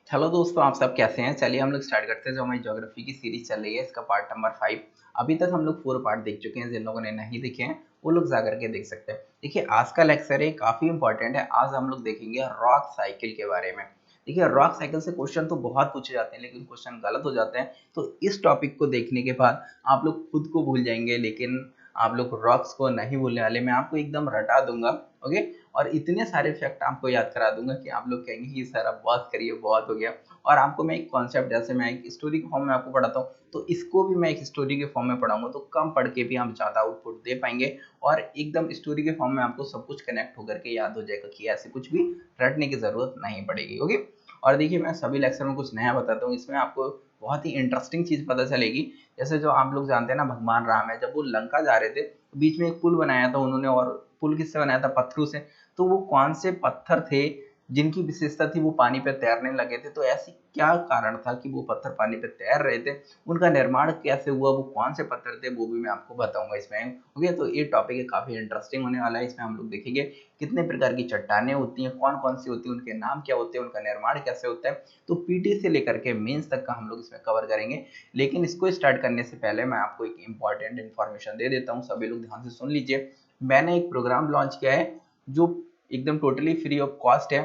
Hello दोस्तों, आप सब कैसे हैं? चलिए हम लोग स्टार्ट करते हैं। जो हमारी ज्योग्राफी की सीरीज चल रही है, इसका पार्ट नंबर 5। अभी तक हम लोग 4 पार्ट देख चुके हैं। जिन लोगों ने नहीं देखे हैं वो लोग जा करके देख सकते हैं। देखिए, आज का लेक्चर है काफ़ी इंपॉर्टेंट है। आज हम लोग देखेंगे रॉक साइकिल के बारे में। देखिए, रॉक साइकिल से क्वेश्चन तो बहुत पूछे जाते हैं, लेकिन क्वेश्चन गलत हो जाते हैं। तो इस टॉपिक को देखने के बाद आप लोग खुद को भूल जाएंगे, लेकिन आप लोग रॉक्स को नहीं भूलने वाले। मैं आपको एकदम रटा दूंगा। ओके। और इतने सारे फैक्ट आपको याद करा दूंगा कि आप लोग कहेंगे कि सर अब बहुत करिए, बहुत हो गया। और आपको मैं एक कॉन्सेप्ट, जैसे मैं एक स्टोरी के फॉर्म में आपको पढ़ाता हूँ, तो इसको भी मैं एक स्टोरी के फॉर्म में पढ़ाऊंगा, तो कम पढ़ के भी हम ज़्यादा आउटपुट दे पाएंगे। और एकदम स्टोरी के फॉर्म में आपको सब कुछ कनेक्ट होकर के याद हो जाएगा कि ऐसे कुछ भी रटने की ज़रूरत नहीं पड़ेगी। ओके। और देखिए, मैं सभी लेक्चर में कुछ नया बताता हूँ। इसमें आपको बहुत ही इंटरेस्टिंग चीज़ पता चलेगी। जैसे जो आप लोग जानते हैं ना, भगवान राम है, जब वो लंका जा रहे थे तो बीच में एक पुल बनाया था उन्होंने। और पुल किससे बनाया था? पत्थरों से। तो वो कौन से पत्थर थे जिनकी विशेषता थी वो पानी पे तैरने लगे थे? तो ऐसी क्या कारण था कि वो पत्थर पानी पे तैर रहे थे? उनका निर्माण कैसे हुआ? वो कौन से पत्थर थे? वो भी मैं आपको बताऊंगा इसमें। ओके। तो ये टॉपिक काफी इंटरेस्टिंग होने वाला है। इसमें हम लोग देखेंगे कितने प्रकार की चट्टानें होती हैं, कौन कौन सी होती है, उनके नाम क्या होते हैं, उनका निर्माण कैसे होता है। तो पीटी से लेकर के मेंस तक का हम लोग इसमें कवर करेंगे। लेकिन इसको स्टार्ट करने से पहले मैं आपको एक इंपॉर्टेंट इन्फॉर्मेशन दे देता हूँ। सभी लोग ध्यान से सुन लीजिए। मैंने एक प्रोग्राम लॉन्च किया है जो एकदम टोटली फ्री ऑफ कॉस्ट है,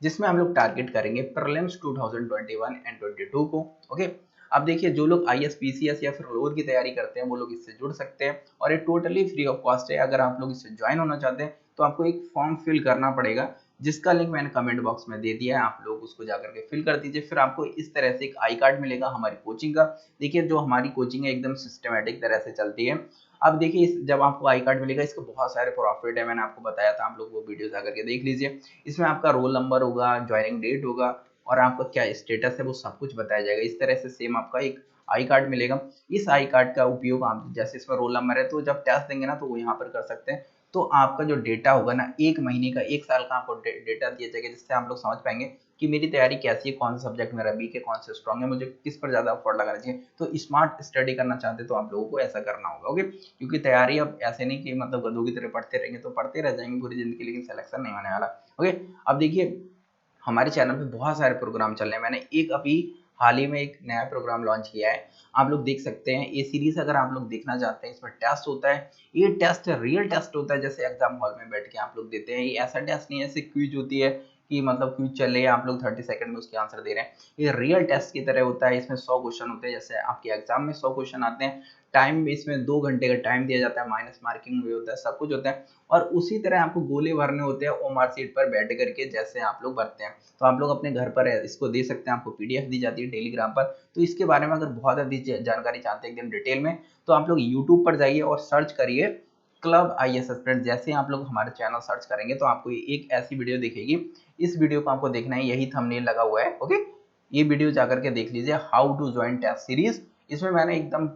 जिसमें हम लोग टारगेट करेंगे प्रीलिम्स 2021 एंड 22 को। ओके। अब देखिए, जो लोग आईएएस पीसीएस या फिर लोअर की तैयारी करते हैं वो लोग इससे जुड़ सकते हैं, और ये टोटली फ्री ऑफ कॉस्ट है। अगर आप लोग इससे ज्वाइन होना चाहते हैं तो आपको एक फॉर्म फिल करना पड़ेगा, जिसका लिंक मैंने कमेंट बॉक्स में दे दिया है। आप लोग उसको जाकर के फिल कर दीजिए। फिर आपको इस तरह से एक आई कार्ड मिलेगा हमारी कोचिंग का। देखिए, जो हमारी कोचिंग है एकदम सिस्टमेटिक तरह से चलती है। अब देखिए, जब आपको आई कार्ड मिलेगा, इसके बहुत सारे प्रॉफिट है। मैंने आपको बताया था, आप लोग वो वीडियो जाकर के देख लीजिए। इसमें आपका रोल नंबर होगा, ज्वाइनिंग डेट होगा, और आपका क्या स्टेटस है वो सब कुछ बताया जाएगा। इस तरह से सेम आपका एक आई कार्ड मिलेगा। इस आई कार्ड का उपयोग आप, जैसे इसमें रोल नंबर है, तो जब टेस्ट देंगे ना तो वो यहाँ पर कर सकते हैं। तो आपका जो डेटा होगा ना, 1 महीने का, 1 साल का आपको डेटा दिया जाएगा, जिससे आप लोग समझ पाएंगे कि मेरी तैयारी कैसी है, कौन सा सब्जेक्ट मेरा वीक है, कौन से स्ट्रॉन्ग है, मुझे किस पर ज्यादा एफर्ट लगाना चाहिए। तो स्मार्ट स्टडी करना चाहते तो आप लोगों को ऐसा करना होगा। ओके। क्योंकि तैयारी अब ऐसे नहीं कि मतलब गधों की तरह पढ़ते रहेंगे, तो पढ़ते रह जाएंगे पूरी जिंदगी, लेकिन सिलेक्शन नहीं होने वाला। ओके। अब देखिए, हमारे चैनल पे बहुत सारे प्रोग्राम चल रहे हैं। मैंने एक अभी हाल ही में एक नया प्रोग्राम लॉन्च किया है, आप लोग देख सकते हैं। ये सीरीज अगर आप लोग देखना चाहते हैं, इसमें टेस्ट होता है। ये टेस्ट रियल टेस्ट होता है, जैसे एग्जाम हॉल में बैठ के आप लोग देते हैं। ये ऐसा टेस्ट नहीं है ऐसे क्विज होती है कि मतलब क्विज चल रही है, आप लोग 30 सेकंड में उसके आंसर दे रहे हैं। ये रियल टेस्ट की तरह होता है। इसमें 100 क्वेश्चन होते हैं, जैसे आपके एग्जाम में 100 क्वेश्चन आते हैं। टाइम इसमें 2 घंटे का टाइम दिया जाता है, माइनस मार्किंग भी होता है, सब कुछ होता है। और उसी तरह आपको गोले भरने होते हैं ओमार सीट पर बैठ करके, जैसे आप लोग भरते हैं। तो आप लोग अपने घर पर इसको दे सकते हैं। आपको पीडीएफ दी जाती है टेलीग्राम पर। तो इसके बारे में अगर बहुत अधिक जानकारी चाहते हैं एकदम डिटेल में, तो आप लोग यूट्यूब पर जाइए और सर्च करिए क्लब आईएएस एस्पिरेंट। जैसे ही आप लोग हमारे चैनल सर्च करेंगे तो आपको एक ऐसी वीडियो दिखेगी। इस वीडियो को आपको देखना है, यही थंबनेल लगा हुआ है। ओके। ये वीडियो जाकर के देख लीजिए, how to join test series. इसमें मैंने एकदम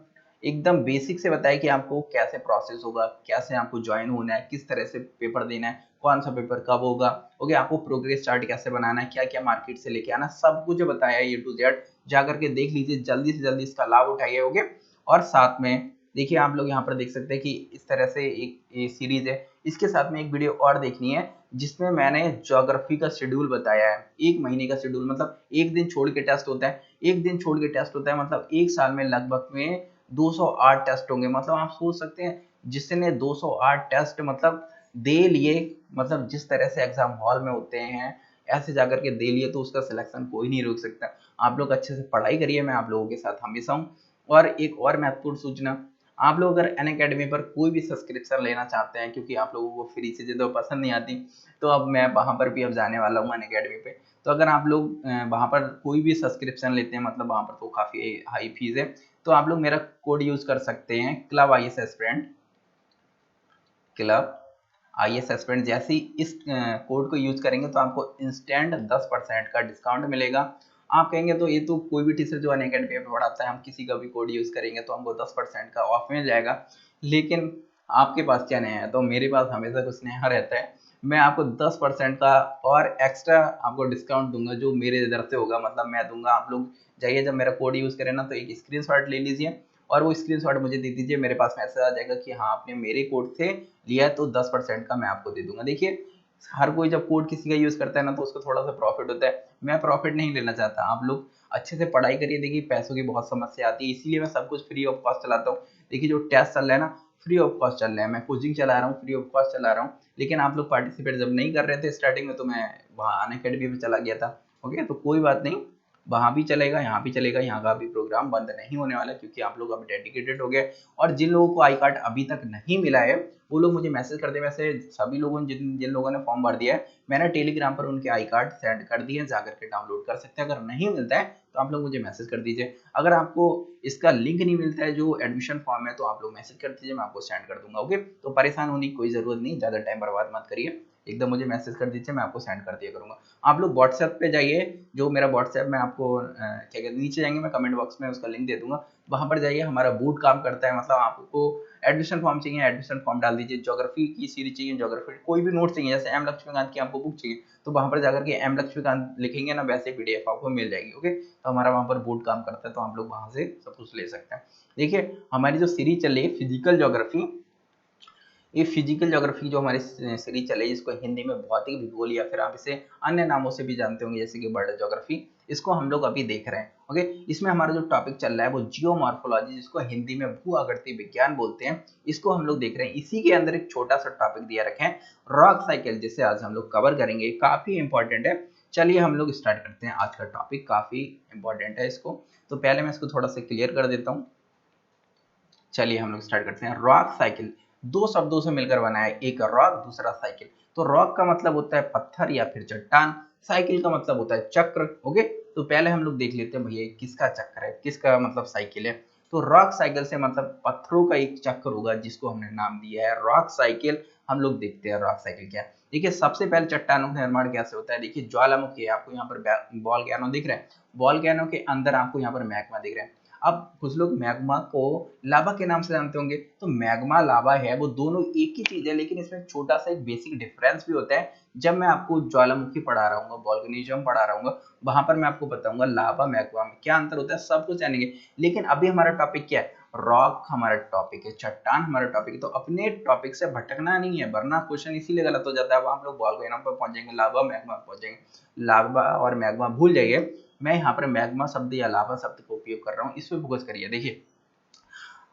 एकदम बेसिक से बताया कि आपको कैसे प्रोसेस होगा, कैसे आपको ज्वाइन होना है, किस तरह से पेपर देना है, कौन सा पेपर कब होगा। ओके। आपको प्रोग्रेस चार्ट कैसे बनाना है, क्या क्या मार्केट से लेके आना, सब कुछ बताया है ए टू जेड। जाकर के देख लीजिए, जल्दी से जल्दी इसका लाभ उठाइए। ओके। और साथ में देखिए, आप लोग यहाँ पर देख सकते हैं कि इस तरह से एक सीरीज है। इसके साथ में एक वीडियो और देखनी है, जिसमें मैंने ज्योग्राफी का शेड्यूल बताया है। 1 महीने का शेड्यूल, मतलब एक दिन छोड़ के टेस्ट होता है। एक दिन छोड़ के टेस्ट होता है, मतलब एक साल में लगभग में 208 टेस्ट होंगे। मतलब आप सोच सकते हैं, जिसने 208 टेस्ट मतलब दे लिए, मतलब जिस तरह से एग्जाम हॉल में होते हैं ऐसे जाकर के दे लिए, तो उसका सिलेक्शन कोई नहीं रोक सकता। आप लोग अच्छे से पढ़ाई करिए, मैं आप लोगों के साथ हमेशा हूँ। और एक और महत्वपूर्ण सूचना, आप लोग अगर अनअकैडमी पर कोई भी सब्सक्रिप्शन लेना चाहते हैं, क्योंकि आप लोगों को फ्री चीजें तो पसंद नहीं आती, तो अब मैं वहां पर भी अब जाने वाला हूँ अनअकैडमी पे। तो अगर आप लोग वहां पर कोई भी सब्सक्रिप्शन लेते हैं, मतलब वहां पर तो काफी हाई फीस है, तो आप लोग मेरा कोड यूज कर सकते हैं, club IAS aspirant. Club IAS aspirant, जैसे ही इस कोड को यूज करेंगे तो आपको इंस्टेंट 10% का डिस्काउंट मिलेगा। आप कहेंगे तो ये तो कोई भी टीचर जो अनअकैडमी पे पढ़ाता है, हम किसी का भी कोड यूज करेंगे तो हमको 10% का ऑफ मिल जाएगा। लेकिन आपके पास क्या नया है? तो मेरे पास हमेशा कुछ नया रहता है। मैं आपको 10% का और एक्स्ट्रा आपको डिस्काउंट दूंगा, जो मेरे इधर से होगा, मतलब मैं दूंगा। आप लोग जाइए, जब मेरा कोड यूज करें ना, तो एक स्क्रीनशॉट ले लीजिए और वो स्क्रीनशॉट मुझे दे दीजिए। मेरे पास मैसेज आ जाएगा कि हाँ, आपने मेरे कोड से लिया है, तो 10% का मैं आपको दे दूंगा। देखिए, हर कोई जब कोड किसी का यूज करता है ना, तो उसको थोड़ा सा प्रॉफिट होता है। मैं प्रॉफिट नहीं लेना चाहता। आप लोग अच्छे से पढ़ाई करिए। देखिए पैसों की बहुत समस्या आती है, इसीलिए मैं सब कुछ फ्री ऑफ कॉस्ट चलाता हूँ। देखिए जो टेस्ट चल रहा है ना, फ्री ऑफ कॉस्ट चल रहा है। मैं कोचिंग चला रहा हूँ, फ्री ऑफ कॉस्ट चला रहा हूँ। लेकिन आप लोग पार्टिसिपेट जब नहीं कर रहे थे स्टार्टिंग में, तो मैं वहाँ अनअकैडमी में चला गया था। ओके, तो कोई बात नहीं, वहाँ भी चलेगा, यहाँ भी चलेगा, यहाँ का भी प्रोग्राम बंद नहीं होने वाला, क्योंकि आप लोग अब डेडिकेटेड हो गए। और जिन लोगों को आई कार्ड अभी तक नहीं मिला है, वो लोग मुझे मैसेज कर दे। वैसे सभी लोगों ने, जिन जिन लोगों ने फॉर्म भर दिया है, मैंने टेलीग्राम पर उनके आई कार्ड सेंड कर दिए, जाकर के डाउनलोड कर सकते हैं। अगर नहीं मिलता है तो आप लोग मुझे मैसेज कर दीजिए। अगर आपको इसका लिंक नहीं मिलता है जो एडमिशन फॉर्म है, तो आप लोग मैसेज कर दीजिए, मैं आपको सेंड कर दूंगा। ओके, तो परेशान होने की कोई जरूरत नहीं, ज्यादा टाइम बर्बाद मत करिए, एकदम मुझे मैसेज कर दीजिए, मैं आपको सेंड कर दिया करूंगा। आप लोग व्हाट्सएप पे जाइए, जो मेरा व्हाट्सएप में आपको क्या कहते हैं, नीचे जाएंगे, मैं कमेंट बॉक्स में उसका लिंक दे दूंगा, वहां पर जाइए। हमारा बूट काम करता है, मतलब आपको एडमिशन फॉर्म चाहिए, एडमिशन फॉर्म डाल दीजिए। ज्योग्राफी की सीरीज चाहिए, ज्योग्राफी कोई भी नोट चाहिए, जैसे एम लक्ष्मीकांत की आपको बुक चाहिए, तो वहां पर जाकर के एम लक्ष्मीकांत लिखेंगे ना, वैसे पीडीएफ आपको मिल जाएगी। ओके, तो हमारा वहां पर बूट काम करता है, तो आप लोग वहां से सब कुछ ले सकते हैं। देखिए हमारी जो सीरीज चल रही है फिजिकल ज्योग्राफी, ये फिजिकल ज्योग्राफी जो हमारी सीरीज चले, इसको हिंदी में भौतिक भूगोल या फिर आप इसे अन्य नामों से भी जानते होंगे, जैसे कि बर्ड ज्योग्राफी, इसको हम लोग अभी देख रहे हैं। ओके, इसमें हमारा जो टॉपिक चल रहा है वो जियोमॉर्फोलॉजी, जिसको हिंदी में भू आकृति विज्ञान बोलते हैं, इसको हम लोग देख रहे हैं। इसी के अंदर एक छोटा सा टॉपिक दिया रखे हैं रॉक साइकिल, जिसे आज हम लोग कवर करेंगे, काफी इंपॉर्टेंट है। चलिए हम लोग स्टार्ट करते हैं, आज का टॉपिक काफी इंपॉर्टेंट है इसको, तो पहले मैं इसको थोड़ा सा क्लियर कर देता हूँ। चलिए हम लोग स्टार्ट करते हैं। रॉक साइकिल दो शब्दों से मिलकर बना है, एक रॉक दूसरा साइकिल। तो रॉक का मतलब होता है पत्थर या फिर चट्टान, साइकिल का मतलब होता है चक्र। ओके, तो पहले हम लोग देख लेते हैं भैया किसका चक्र है, किसका मतलब साइकिल है। तो रॉक साइकिल से मतलब पत्थरों का एक चक्र होगा, जिसको हमने नाम दिया है रॉक साइकिल। हम लोग देखते हैं रॉक साइकिल क्या है। देखिए सबसे पहले चट्टानों का निर्माण कैसे होता है। देखिए ज्वालामुखी है, आपको यहाँ पर बॉल कैनो दिख रहे हैं, बॉल कैनो के अंदर आपको यहाँ पर मैग्मा दिख रहे हैं। अब कुछ लोग मैग्मा को लावा के नाम से जानते होंगे, तो मैग्मा लावा है, वो दोनों एक ही चीज है, लेकिन इसमें छोटा सा एक बेसिक डिफरेंस भी होता है। जब मैं आपको ज्वालामुखी पढ़ा रहा हूँ, वोल्केनिज्म पढ़ा रहा हूँ, वहां पर मैं आपको बताऊंगा लावा मैग्मा में क्या अंतर होता है, सब कुछ जानेंगे। लेकिन अभी हमारा टॉपिक क्या है, रॉक हमारा टॉपिक है, चट्टान हमारा टॉपिक है। तो अपने टॉपिक से भटकना नहीं है, वरना क्वेश्चन इसीलिए गलत हो जाता है। अब आप लोग वोल्केनो पर पहुंचेंगे, लावा मैग्मा पहुंचेंगे, लावा और मैग्मा भूल जाइए। मैं यहाँ पर मैग्मा शब्द या लावा शब्द का उपयोग कर रहा हूँ, इस पे फोकस करिए। देखिए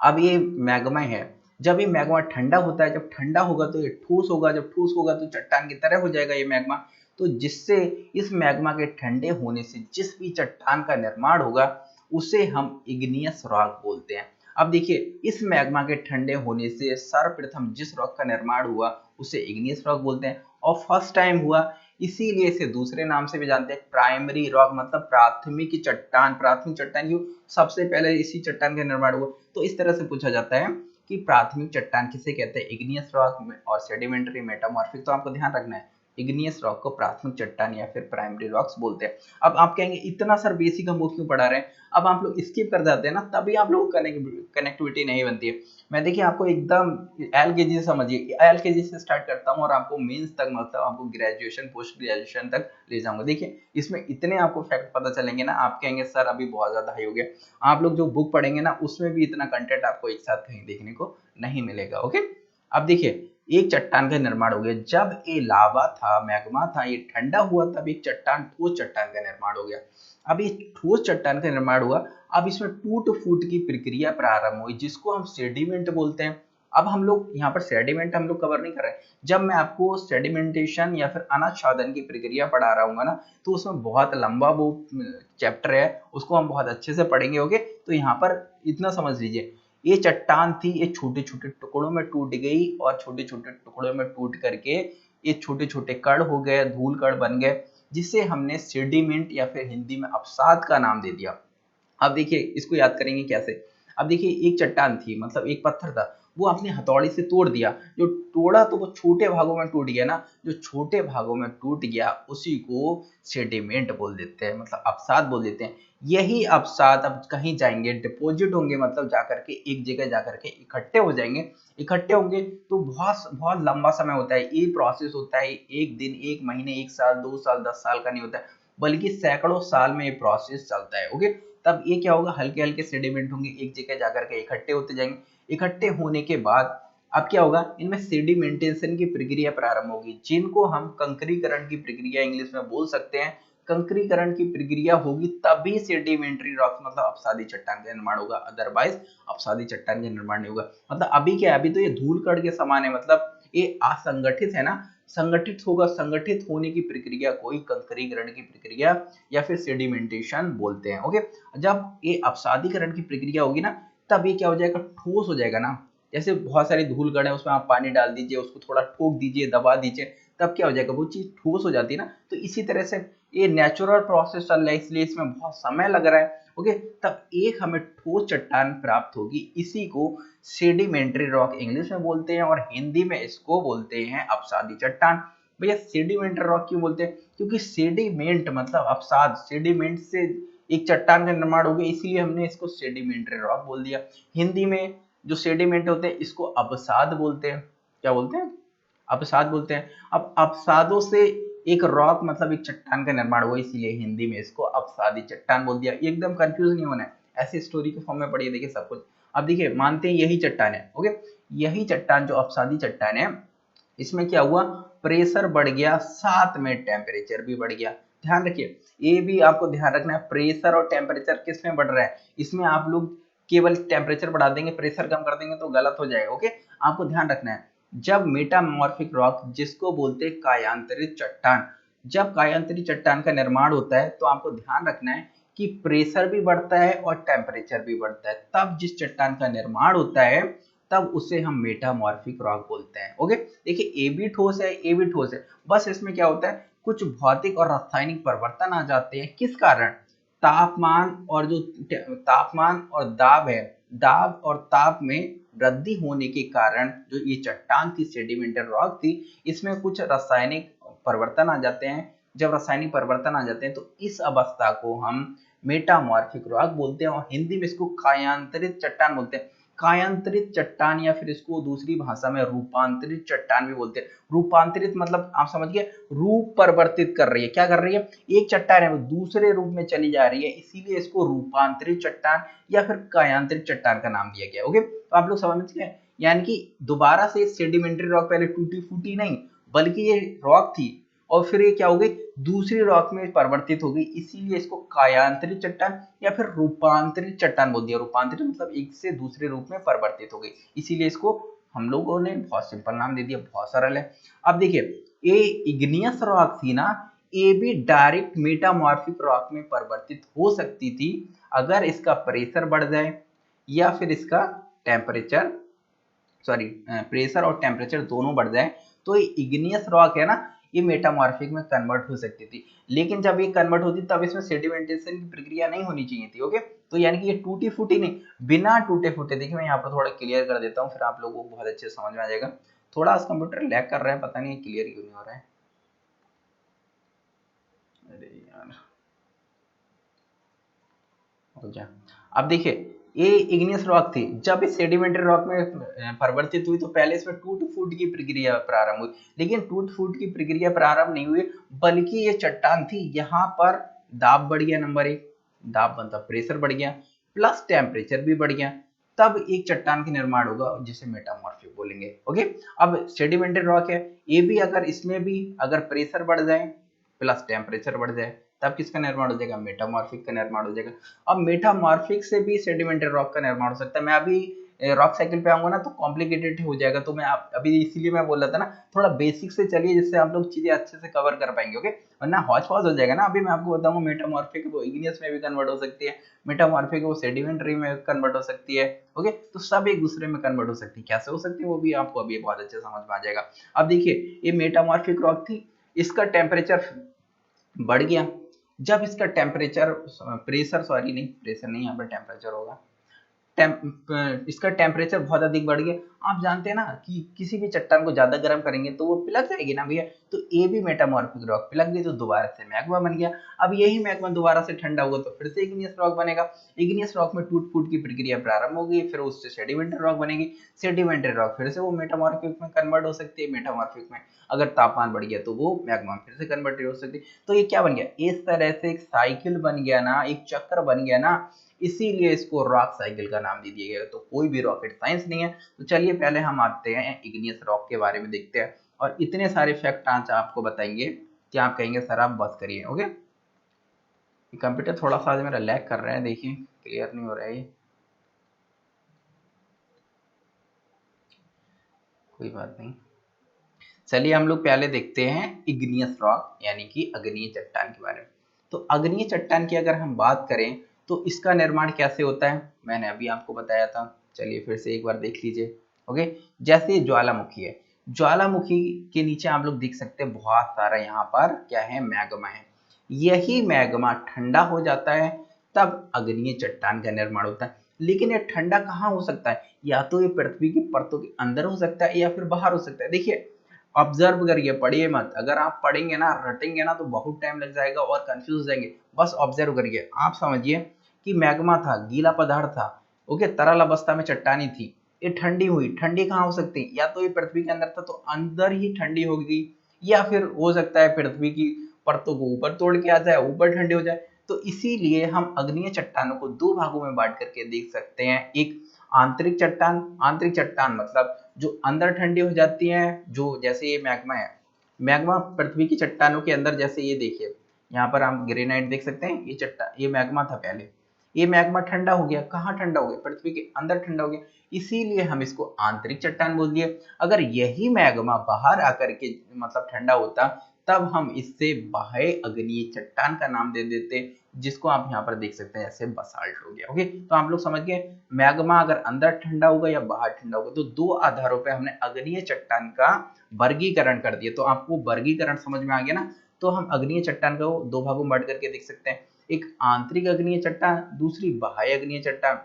अब ये मैग्मा है, जब ये मैग्मा ठंडा होता है, जब ठंडा होगा तो ये ठोस होगा, जब ठोस होगा तो चट्टान की तरह हो जाएगा ये मैग्मा। तो जिससे इस मैग्मा के ठंडे होने से जिस भी चट्टान का निर्माण होगा, उसे हम इग्नियस रॉक बोलते हैं। अब देखिए इस मैग्मा के ठंडे होने से सर्वप्रथम जिस रॉक का निर्माण हुआ, उसे इग्नियस रॉक बोलते हैं, और फर्स्ट टाइम हुआ, इसीलिए इसे दूसरे नाम से भी जानते हैं प्राइमरी रॉक, मतलब प्राथमिक चट्टान। प्राथमिक चट्टान क्यों, सबसे पहले इसी चट्टान का निर्माण हुआ। तो इस तरह से पूछा जाता है कि प्राथमिक चट्टान किसे कहते हैं, इग्नियस रॉक और सेडिमेंट्री मेटामॉर्फिक। तो आपको ध्यान रखना है, इग्नियस रॉक को प्राथमिक चट्टान या फिर प्राइमरी रॉक्स बोलते हैं। अब आप कहेंगे इतना सर बेसिक हम वो क्यों पढ़ा रहे हैं, अब आप लोग स्किप कर जाते हैं ना, तभी आप लोगों को कनेक्टिविटी नहीं बनती है। मैं देखिए आपको एकदम एलकेजी से समझिए, एलकेजी से स्टार्ट करता हूँ और आपको मेंस तक, मतलब आपको ग्रेजुएशन पोस्ट ग्रेजुएशन तक ले जाऊंगा। देखिए इसमें इतने आपको फैक्ट पता चलेंगे ना, आप कहेंगे सर अभी बहुत ज्यादा हाई हो गया। आप लोग जो बुक पढ़ेंगे ना, उसमें भी इतना कंटेंट आपको एक साथ कहीं देखने को नहीं मिलेगा। ओके, अब देखिए एक चट्टान का निर्माण हो गया, जब ये लावा था, मैग्मा था, ये ठंडा हुआ, तब एक चट्टान, ठोस चट्टान का निर्माण हो गया। अब ये ठोस चट्टान का निर्माण हुआ, अब इसमें टूट फूट की प्रक्रिया प्रारंभ हुई, जिसको हम सेडिमेंट बोलते हैं। अब हम लोग यहाँ पर सेडिमेंट हम लोग कवर नहीं कर रहे हैं। जब मैं आपको सेडिमेंटेशन या फिर अनाच्छादन की प्रक्रिया पढ़ा रहा हूँ ना, तो उसमें बहुत लंबा वो चैप्टर है, उसको हम बहुत अच्छे से पढ़ेंगे। ओके, तो यहाँ पर इतना समझ लीजिए, ये चट्टान थी, ये छोटे छोटे टुकड़ों में टूट गई, और छोटे छोटे टुकड़ों में टूट करके ये छोटे छोटे कण हो गए, धूल कण बन गए, जिसे हमने सेडिमेंट या फिर हिंदी में अवसाद का नाम दे दिया। अब देखिए इसको याद करेंगे कैसे। अब देखिए एक चट्टान थी, मतलब एक पत्थर था, वो अपने हथौड़ी से तोड़ दिया, जो तोड़ा तो वो छोटे भागों में टूट गया ना, जो छोटे भागों में टूट गया उसी को सेडिमेंट बोल देते हैं, मतलब अवसाद बोल देते हैं। यही अवसाद अब कहीं जाएंगे, डिपॉजिट होंगे, मतलब जाकर के एक जगह जाकर के इकट्ठे हो जाएंगे। इकट्ठे होंगे तो बहुत बहुत लंबा समय होता है, ये प्रोसेस होता है, एक दिन, एक महीने, एक साल, 2 साल, 10 साल का नहीं होता है, बल्कि सैकड़ों साल में ये प्रोसेस चलता है। ओके, तब ये क्या होगा, हल्के हल्के सेडिमेंट होंगे, एक जगह जाकर के इकट्ठे होते जाएंगे। इकट्ठे होने के बाद अब क्या होगा, इनमें सेडिमेंटेशन की प्रक्रिया प्रारंभ होगी, जिनको हम कंकरीकरण की प्रक्रिया इंग्लिश में बोल सकते हैं। कंकरीकरण की प्रक्रिया होगी तभी सेडिमेंट्री रॉक मतलब अपसादी चट्टान का निर्माण होगा, अदरवाइज अपसादी चट्टान का निर्माण नहीं होगा। मतलब अभी क्या है, अभी तो ये धूल कण के समान है, मतलब ये असंगठित है ना, संगठित होगा, संगठित होने की प्रक्रिया कोई कंकरीकरण की प्रक्रिया या फिर सेडिमेंटेशन बोलते हैं। ओके, जब ये अपसादीकरण की प्रक्रिया होगी ना तब ये क्या हो जाएगा, ठोस हो जाएगा ना। जैसे बहुत सारी धूल कण है, उसमें आप पानी डाल दीजिए, उसको थोड़ा ठोक दीजिए, दबा दीजिए, तब क्या हो जाएगा, वो चीज ठोस हो जाती है ना। तो इसी तरह से ये नेचुरल प्रोसेस चल रहा है, इसलिए इसमें बहुत समय लग रहा है। ओके, तब एक हमें ठोस चट्टान प्राप्त होगी, इसी को सेडिमेंट्री रॉक इंग्लिश में बोलते हैं और हिंदी में इसको बोलते हैं अपसादी चट्टान। भैया सेडिमेंट्री रॉक क्यों बोलते हैं, क्योंकि सेडिमेंट मतलब अपसाद, सेडिमेंट से एक चट्टान का निर्माण हो गया, इसीलिए हमने इसको सेडिमेंट्री रॉक बोल दिया। हिंदी में जो सेडिमेंट होते हैं इसको अवसाद बोलते हैं। क्या बोलते हैं, अवसाद बोलते हैं। अब अवसादों से एक रॉक मतलब एक चट्टान का निर्माण हुआ, इसीलिए हिंदी में इसको अवसादी चट्टान बोल दिया। एकदम कंफ्यूज नहीं होना है, ऐसे स्टोरी के फॉर्म में पढ़िए, देखिए सब कुछ। अब देखिए मानते हैं यही चट्टान है, ओके, यही चट्टान जो अवसादी चट्टान है, इसमें क्या हुआ, प्रेशर बढ़ गया, साथ में टेम्परेचर भी बढ़ गया। ध्यान रखिए, ये भी आपको ध्यान रखना है, प्रेशर और टेम्परेचर किस में बढ़ रहा है, इसमें आप लोग केवल टेम्परेचर बढ़ा देंगे, प्रेशर कम कर देंगे तो गलत हो जाएगा। ओके, आपको ध्यान रखना है, जब मेटामॉर्फिक रॉक जिसको बोलते हैं कायांतरित चट्टान, जब कायांतरित चट्टान का निर्माण होता है तो आपको ध्यान रखना है कि प्रेशर भी बढ़ता है और टेम्परेचर भी बढ़ता है, तब जिस चट्टान का निर्माण होता है तब उसे हम मेटामॉर्फिक रॉक बोलते हैं। ओके, देखिए ए भी ठोस है, ए भी ठोस है, बस इसमें क्या होता है, कुछ भौतिक और रासायनिक परिवर्तन आ जाते हैं। किस कारण, तापमान और जो तापमान और दाब है, दाब और ताप में वृद्धि होने के कारण जो ये चट्टान थी, सेडिमेंटल रॉक थी, इसमें कुछ रासायनिक परिवर्तन आ जाते हैं। जब रासायनिक परिवर्तन आ जाते हैं तो इस अवस्था को हम मेटामॉर्फिक रॉक बोलते हैं और हिंदी में इसको कायांतरित चट्टान बोलते हैं। कायांतरित चट्टान या फिर इसको दूसरी भाषा में रूपांतरित चट्टान भी बोलते हैं। रूपांतरित मतलब आप समझ गए, रूप परिवर्तित कर रही है, क्या कर रही है, एक चट्टान है वो दूसरे रूप में चली जा रही है, इसीलिए इसको रूपांतरित चट्टान या फिर कायांतरित चट्टान का नाम दिया गया। ओके, तो आप लोग समझ गए, यानी कि दोबारा से सेडिमेंट्री रॉक पहले टूटी फूटी नहीं, बल्कि ये रॉक थी और फिर ये क्या हो गई, दूसरी रॉक में परिवर्तित हो गई, इसीलिए इसको कायांतरित चट्टान या फिर रूपांतरित चट्टान बोल दिया। रूपांतरित मतलब एक से दूसरे रूप में परिवर्तित हो गई, इसीलिए इसको हम लोगों ने बहुत सिंपल नाम दे दिया, बहुत सरल है। अब देखिए, ये इग्नियस रॉक थी ना, ये भी डायरेक्ट मेटामॉर्फिक रॉक में परिवर्तित हो सकती थी अगर इसका प्रेशर बढ़ जाए या फिर इसका टेम्परेचर, सॉरी प्रेशर और टेम्परेचर दोनों बढ़ जाए, तो ये इग्नियस रॉक है ना, ये मेटामॉर्फिक में कन्वर्ट हो सकती थी। लेकिन जब ये कन्वर्ट होती तब इसमें सेडिमेंटेशन की प्रक्रिया नहीं होनी चाहिए थी। ओके, तो यानी कि ये टूटी फूटी नहीं, बिना टूटे फूटे, देखिए मैं यहाँ पर थोड़ा क्लियर कर देता हूँ, फिर आप लोगों को बहुत अच्छे से समझ में आ जाएगा। थोड़ा आज कंप्यूटर लैग कर रहा है, पता नहीं क्लियर क्यों नहीं हो रहा है। अरे यार, हो गया। अब देखिए, ये इग्नियस रॉक थी, जब इस सेडिमेंट्री रॉक में परिवर्तित हुई तो पहले इसमें टूट फूट की प्रक्रिया प्रारंभ हुई, लेकिन टूट फूट की प्रक्रिया प्रारंभ नहीं हुई, बल्कि ये चट्टान थी, यहाँ पर दाब बढ़ गया, नंबर एक, दाब मतलब प्रेशर बढ़ गया, प्लस टेम्परेचर भी बढ़ गया, तब एक चट्टान का निर्माण होगा जिसे मेटामॉर्फिक बोलेंगे। ओके, अब सेडिमेंट्री रॉक है, ये भी अगर इसमें भी अगर प्रेशर बढ़ जाए प्लस टेम्परेचर बढ़ जाए तब किसका निर्माण हो जाएगा, मेटामॉर्फिक का निर्माण हो जाएगा। अब मेटामॉर्फिक से भी सेडिमेंट्री रॉक का निर्माण हो सकता है। मैं अभी रॉक साइकिल पे आऊंगा ना तो कॉम्प्लिकेटेड हो जाएगा, तो मैं अभी इसीलिए मैं बोल रहा था ना, थोड़ा बेसिक से चलिए जिससे आप लोग चीजें अच्छे से कवर कर पाएंगे। ओके, वरना हौच पौच हो जाएगा ना। अभी मैं आपको बताऊंगा, मेटामॉर्फिक वो इग्नियस में भी कन्वर्ट हो सकती है, मेटामॉर्फिक वो सेडिमेंट्री में कन्वर्ट हो सकती है। ओके, तो सब एक दूसरे में कन्वर्ट हो सकती है, कैसे हो सकती है वो भी आपको अभी बहुत अच्छे समझ में आ जाएगा। अब देखिए, ये मेटामॉर्फिक रॉक थी, इसका टेम्परेचर बढ़ गया, जब इसका टेम्परेचर, प्रेशर, सॉरी नहीं प्रेशर नहीं, यहाँ पर टेम्परेचर होगा, इसका टेम्परेचर बहुत अधिक बढ़ गया। आप जानते हैं ना कि किसी भी चट्टान को ज्यादा गर्म करेंगे तो वो पिघल जाएगी ना भैया, तो ये भी मेटामॉर्फिक रॉक पिघल गई तो दोबारा से मैग्मा बन गया। अब यही मैग्मा दोबारा से ठंडा हुआ तो फिर से इग्नियस रॉक बनेगा। इग्नियस रॉक में टूट फूट की प्रक्रिया प्रारंभ होगी, फिर उससे सेडिमेंट्री रॉक बनेगी, सेडिमेंट्री रॉक फिर से वो मेटामॉर्फिक में कन्वर्ट हो सकती है, मेटामॉर्फिक में अगर तापमान बढ़ गया तो वो मैग्मा फिर से कन्वर्ट हो सकती है। तो ये क्या बन गया, इस तरह से एक साइकिल बन गया ना, एक चक्र बन गया ना, इसीलिए इसको रॉक साइकिल का नाम दे दिया गया। तो कोई भी रॉकेट साइंस नहीं है। तो चलिए पहले हम आते हैं इग्नियस रॉक के बारे में देखते हैं, और इतने सारे फैक्ट आज आपको बताएंगे कि आप कहेंगे सर आप बस करिए। ओके, कंप्यूटर थोड़ा सा आज मेरा लैग कर रहा है, देखिए क्लियर नहीं हो रहा है ये, कोई बात नहीं। चलिए हम लोग पहले देखते हैं इग्नियस रॉक यानी कि अग्निय चट्टान के बारे में। तो अग्निय चट्टान की अगर हम बात करें तो इसका निर्माण कैसे होता है, मैंने अभी आपको बताया था, चलिए फिर से एक बार देख लीजिए। ओके, जैसे ज्वालामुखी है, ज्वालामुखी के नीचे आप लोग देख सकते हैं बहुत सारा यहाँ पर क्या है, मैग्मा है। यही मैग्मा ठंडा हो जाता है तब अग्निय चट्टान का निर्माण होता है। लेकिन ये ठंडा कहाँ हो सकता है, या तो ये पृथ्वी की परतों के अंदर हो सकता है या फिर बाहर हो सकता है। देखिए ऑब्जर्व करिए, पढ़िए मत, अगर आप पढ़ेंगे ना रटेंगे ना तो बहुत टाइम लग जाएगा और कंफ्यूज हो जाएंगे। बस ऑब्जर्व करिए, आप समझिए कि मैग्मा था, गीला पदार्थ था, ओके, तरल अवस्था में चट्टानी थी, ये ठंडी हुई, ठंडी कहाँ हो सकती है, या तो ये पृथ्वी के अंदर था तो अंदर ही ठंडी हो गई, या फिर हो सकता है पृथ्वी की परतों को ऊपर तोड़ के आ जाए, ऊपर ठंडी हो जाए। तो इसीलिए हम अग्निय चट्टानों को दो भागों में बांट करके देख सकते हैं। एक आंतरिक चट्टान, आंतरिक चट्टान मतलब जो अंदर ठंडी हो जाती हैं, जो जैसे ये मैग्मा है, मैग्मा पृथ्वी की चट्टानों के अंदर, जैसे ये देखिए यहाँ पर आप ग्रेनाइट देख सकते हैं, ये चट्टान, ये मैग्मा था पहले, ये मैग्मा ठंडा हो गया, कहाँ ठंडा हो गया, पृथ्वी के अंदर ठंडा हो गया, इसीलिए हम इसको आंतरिक चट्टान बोल दिए। अगर यही मैग्मा बाहर आकर के मतलब ठंडा होता तब हम इससे बाह्य अग्निय चट्टान का नाम दे देते, जिसको आप यहाँ पर देख सकते हैं जैसे बसाल्ट हो गया। ओके, तो आप लोग समझ गए मैग्मा अगर अंदर ठंडा होगा या बाहर ठंडा होगा। तो दो आधारों पे हमने अग्निय चट्टान का वर्गीकरण कर दिया। तो आपको वर्गीकरण समझ में आ गया ना। तो हम अग्निय चट्टान को दो भागों में बांट करके देख सकते हैं, एक आंतरिक अग्निय चट्टान, दूसरी बाह्य अग्निय चट्टान।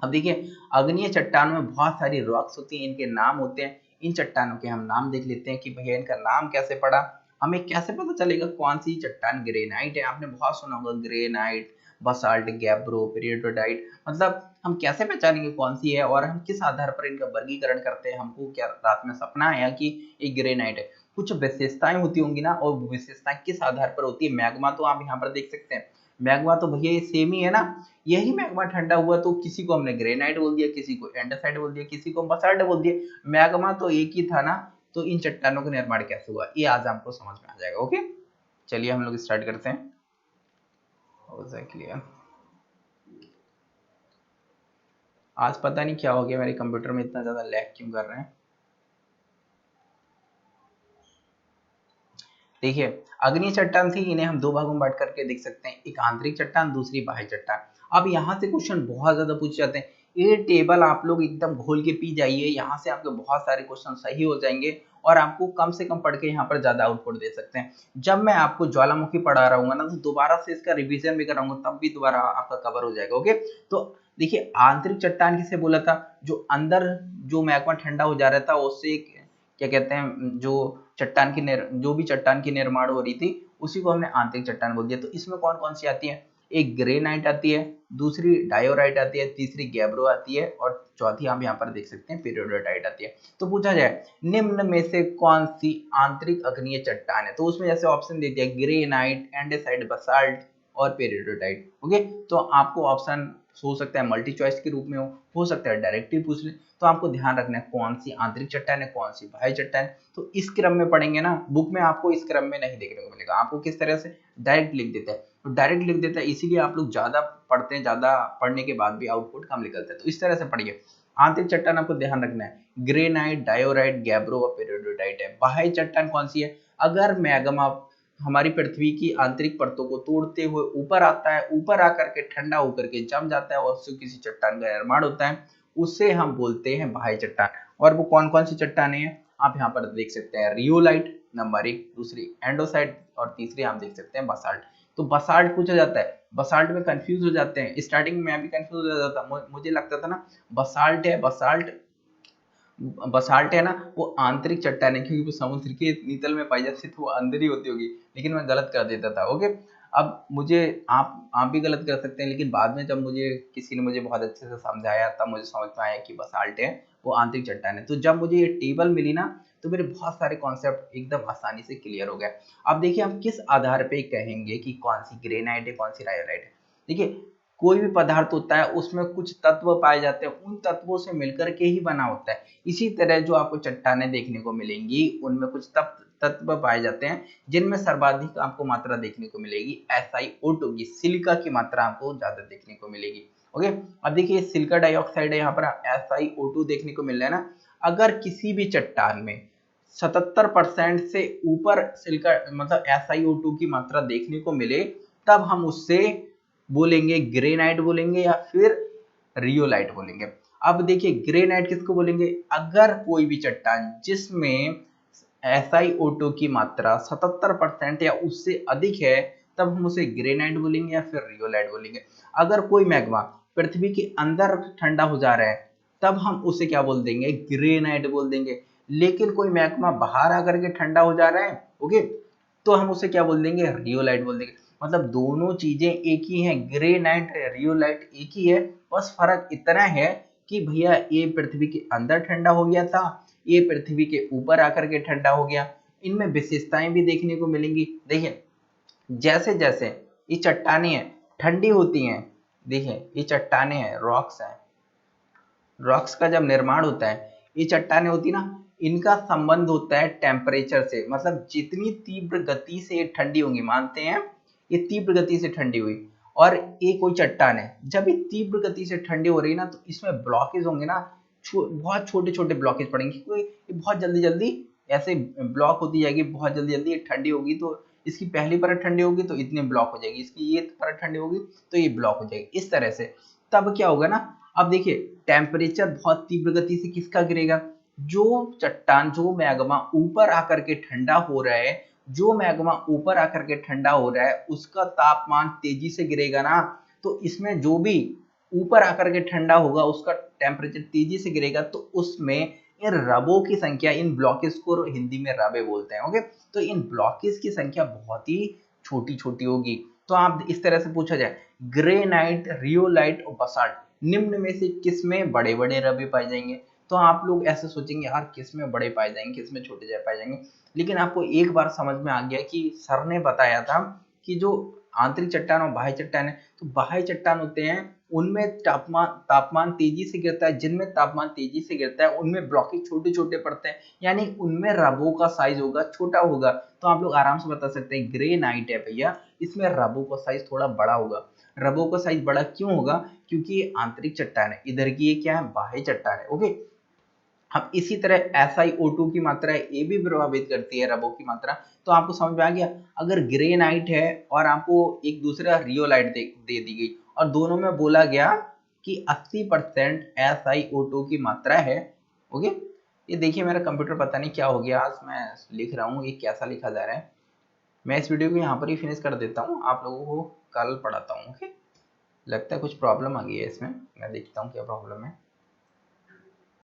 अब देखिए अग्निय चट्टानों में बहुत सारी रॉक्स होती हैं, इनके नाम होते हैं, इन चट्टानों के हम नाम देख लेते हैं कि भैया इनका नाम कैसे पड़ा। हमें कैसे पता चलेगा कौन सी चट्टान ग्रेनाइट है, आपने बहुत सुना होगा ग्रेनाइट, बसाल्ट, गैब्रो, पेरियोडोटाइट, मतलब हम कैसे पहचानेंगे कौन सी है और हम किस आधार पर इनका वर्गीकरण करते हैं। हमको क्या रात में सपना आया कि ये ग्रेनाइट है, कुछ विशेषताएं होती होंगी ना, और विशेषताएं किस आधार पर होती है। मैग्मा तो आप यहाँ पर देख सकते हैं, मैग्मा तो भैया ये सेम ही है ना, यही मैग्मा ठंडा हुआ तो किसी को हमने ग्रेनाइट बोल दिया, किसी को एंडेसाइट बोल दिया, किसी को बसाल्ट बोल दिया, मैग्मा तो एक ही था ना। तो इन चट्टानों का निर्माण कैसे हुआ ये आज आपको समझ में आ जाएगा। ओके, चलिए हम लोग स्टार्ट करते हैं। हो जाए क्लियर। आज पता नहीं क्या हो गया, मेरे कंप्यूटर में इतना ज्यादा लैग क्यों कर रहे हैं। देखिए अग्नि चट्टान थी, इन्हें हम दो भागों में बांट करके देख सकते हैं, एक आंतरिक चट्टान, दूसरी बाह्य चट्टान। अब यहाँ से क्वेश्चन बहुत ज्यादा पूछे जाते हैं, ये टेबल आप लोग एकदम घोल के पी जाइए, यहाँ से आपके बहुत सारे क्वेश्चन सही हो जाएंगे और आपको कम से कम पढ़ के यहाँ पर ज्यादा आउटपुट दे सकते हैं। जब मैं आपको ज्वालामुखी पढ़ा रहा हूँ ना तो दोबारा से इसका रिविजन भी कराऊंगा, तब भी दोबारा आपका कवर हो जाएगा। ओके, तो देखिए आंतरिक चट्टान किसे बोला था, जो अंदर जो मैग्मा ठंडा हो जा रहा था उससे क्या कहते हैं, जो चट्टान की जो भी चट्टान की निर्माण हो रही थी उसी को हमने आंतरिक चट्टान बोल दिया। तो इसमें कौन कौन सी आती है, एक ग्रेनाइट आती है, दूसरी डायोराइट आती है, तीसरी गैब्रो आती है और चौथी आप यहाँ पर देख सकते हैं पेरियोडोटाइट आती है। तो पूछा जाए निम्न में से कौन सी आंतरिक अग्निय चट्टान है, तो उसमें जैसे ऑप्शन दे दिया ग्रेनाइट, एंडेसाइट, बसाल्ट और पेरियोडोटाइट। ओके, तो आपको ऑप्शन हो सकता है मल्टी चॉइस के रूप में हो सकता है डायरेक्टली पूछ ले। तो आपको ध्यान रखना है कौन सी आंतरिक चट्टान है, कौन सी बाह्य चट्टान है। तो इस क्रम में पढ़ेंगे ना, बुक में आपको इस क्रम में नहीं देखने को मिलेगा, आपको किस तरह से डायरेक्ट लिख देता है। तो डायरेक्ट लिख देता है इसीलिए आप लोग ज्यादा पढ़ते हैं, ज्यादा पढ़ने के बाद भी आउटपुट कम निकलता है। तो इस तरह से पढ़िए। आंतरिक चट्टान आपको ध्यान रखना है ग्रेनाइट, डायोराइट, गैब्रो और पेरियोडोटाइट है। बाह्य चट्टान कौन सी है, अगर मैग्मा हमारी पृथ्वी की आंतरिक परतों को तोड़ते हुए ऊपर आता है, ऊपर आकर के ठंडा होकर के जम जाता है और उससे किसी चट्टान का निर्माण होता है, उसे हम बोलते हैं बाह्य चट्टान। और वो कौन कौन सी चट्टानें हैं आप यहाँ पर देख सकते हैं, रियोलाइट नंबर एक, दूसरी एंडोसाइट और तीसरी आप देख सकते हैं बसाल्ट। तो बसाल्ट पूछा जाता है, बसाल्ट में कंफ्यूज हो जाते हैं, स्टार्टिंग में मैं भी कंफ्यूज हो जाता था, मुझे लगता था ना बसाल्ट है, बसाल्ट है ना वो आंतरिक चट्टान है क्योंकि वो समुद्र के नीतल में पाई जाती है तो वो अंदर ही होती होगी, लेकिन मैं गलत कर देता था। ओके, अब मुझे आप भी गलत कर सकते हैं, लेकिन बाद में जब मुझे किसी ने मुझे बहुत अच्छे से समझाया तब मुझे समझ में आया कि बसाल्ट है वो आंतरिक चट्टान है। तो जब मुझे ये टेबल मिली ना तो मेरे बहुत सारे कॉन्सेप्ट एकदम आसानी से क्लियर हो गए। अब देखिए हम किस आधार पे कहेंगे कि कौन सी ग्रेनाइट है, कौन सी रायोलाइट है। देखिए कोई भी पदार्थ होता है उसमें कुछ तत्व पाए जाते हैं, उन तत्वों से मिलकर के ही बना होता है। इसी तरह जो आपको चट्टानें देखने को मिलेंगी उनमें कुछ तत्व पाए जाते हैं जिनमें सर्वाधिक आपको मात्रा देखने को मिलेगी SiO2 की, सिलिका की मात्रा आपको ज्यादा देखने को मिलेगी। ओके, अब देखिए सिलिका डाइऑक्साइड है, यहाँ पर SiO2 देखने को मिल रहा है ना। अगर किसी भी चट्टान में 77% से ऊपर सिलिका मतलब SiO2 की मात्रा देखने को मिले, तब हम उससे बोलेंगे ग्रेनाइट बोलेंगे या फिर रियोलाइट बोलेंगे। अब देखिए ग्रेनाइट किसको बोलेंगे, अगर कोई भी चट्टान जिसमें SiO2 की मात्रा 77% या उससे अधिक है, तब हम उसे ग्रेनाइट बोलेंगे या फिर रियोलाइट बोलेंगे। अगर कोई मैग्मा पृथ्वी के अंदर ठंडा हो जा रहा है, तब हम उसे क्या बोल देंगे, ग्रेनाइट बोल देंगे। लेकिन कोई मैग्मा बाहर आकर के ठंडा हो जा रहा है, ओके, तो हम उसे क्या बोल देंगे, रियोलाइट बोल देंगे। मतलब दोनों चीजें एक ही हैं, ग्रेनाइट रियोलाइट एक ही है, बस फर्क इतना है कि भैया ये पृथ्वी के अंदर ठंडा हो गया था, ये पृथ्वी के ऊपर आकर के ठंडा हो गया। इनमें विशेषताएं भी देखने को मिलेंगी। देखिए जैसे जैसे ये चट्टानें हैं ठंडी होती हैं, देखिए ये चट्टानें हैं, रॉक्स हैं, रॉक्स का जब निर्माण होता है, ये चट्टानें होती ना, इनका संबंध होता है टेम्परेचर से। मतलब जितनी तीव्र गति से ये ठंडी होंगी, मानते हैं ये तीव्र गति से ठंडी हुई, और ये कोई चट्टान है, जब ये तीव्र गति से ठंडी हो रही है ना, तो इसमें ब्लॉकेज होंगे ना, बहुत छोटे छोटे ब्लॉकेज पड़ेंगे, क्योंकि ये बहुत जल्दी जल्दी ऐसे ब्लॉक होती जाएगी, बहुत जल्दी जल्दी ये ठंडी होगी, तो इसकी पहली परत ठंडी होगी तो इतने ब्लॉक हो जाएगी, इसकी ये परत ठंडी होगी तो ये ब्लॉक हो जाएगी, इस तरह से। तब क्या होगा ना, अब देखिए टेम्परेचर बहुत तीव्र गति से किसका गिरेगा, जो चट्टान, जो मैग्मा ऊपर आकर के ठंडा हो रहा है, जो मैग्मा ऊपर आकर के ठंडा हो रहा है उसका तापमान तेजी से गिरेगा ना, तो इसमें जो भी ऊपर आकर के ठंडा होगा उसका टेम्परेचर तेजी से गिरेगा, तो उसमें इन रबों की संख्या, इन ब्लॉकेज को हिंदी में रबे बोलते हैं, ओके, तो इन ब्लॉकेज की संख्या बहुत ही छोटी छोटी होगी। तो आप इस तरह से पूछा जाए, ग्रेनाइट, रियोलाइट और बसाल्ट निम्न में से किस में बड़े बड़े रबे पाए जाएंगे, तो आप लोग ऐसे सोचेंगे यार किस में बड़े पाए जाएंगे, किस में छोटे पाए जाएंगे। लेकिन आपको एक बार समझ में आ गया कि सर ने बताया था कि जो आंतरिक चट्टान और बाह्य चट्टान है, तो बाह्य चट्टान होते हैं उनमें तापमान तापमान तेजी से गिरता है, जिनमें तापमान तेजी से गिरता है उनमें ब्लॉकेज छोटे छोटे पड़ते हैं, यानी उनमें रबों का साइज होगा छोटा होगा। तो आप लोग आराम से बता सकते हैं ग्रेनाइट है भैया, इसमें रबों का साइज थोड़ा बड़ा होगा। रबों का साइज बड़ा क्यों होगा, क्योंकि ये आंतरिक चट्टान है, इधर की ये क्या है, बाह्य चट्टान है, ओके। हम इसी तरह SiO2 की मात्रा है, ये भी प्रभावित करती है रबों की मात्रा। तो आपको समझ में आ गया, अगर ग्रेनाइट है और आपको एक दूसरा रियोलाइट दे दी गई और दोनों में बोला गया कि 80% SiO2 की मात्रा है, ओके। ये देखिए मेरा कंप्यूटर पता नहीं क्या हो गया, आज मैं लिख रहा हूँ ये कैसा लिखा जा रहा है। मैं इस वीडियो को यहाँ पर ही फिनिश कर देता हूँ, आप लोगों को कल पढ़ाता हूँ, ओके। लगता है कुछ प्रॉब्लम आ गई है इसमें, मैं देखता हूँ क्या प्रॉब्लम है।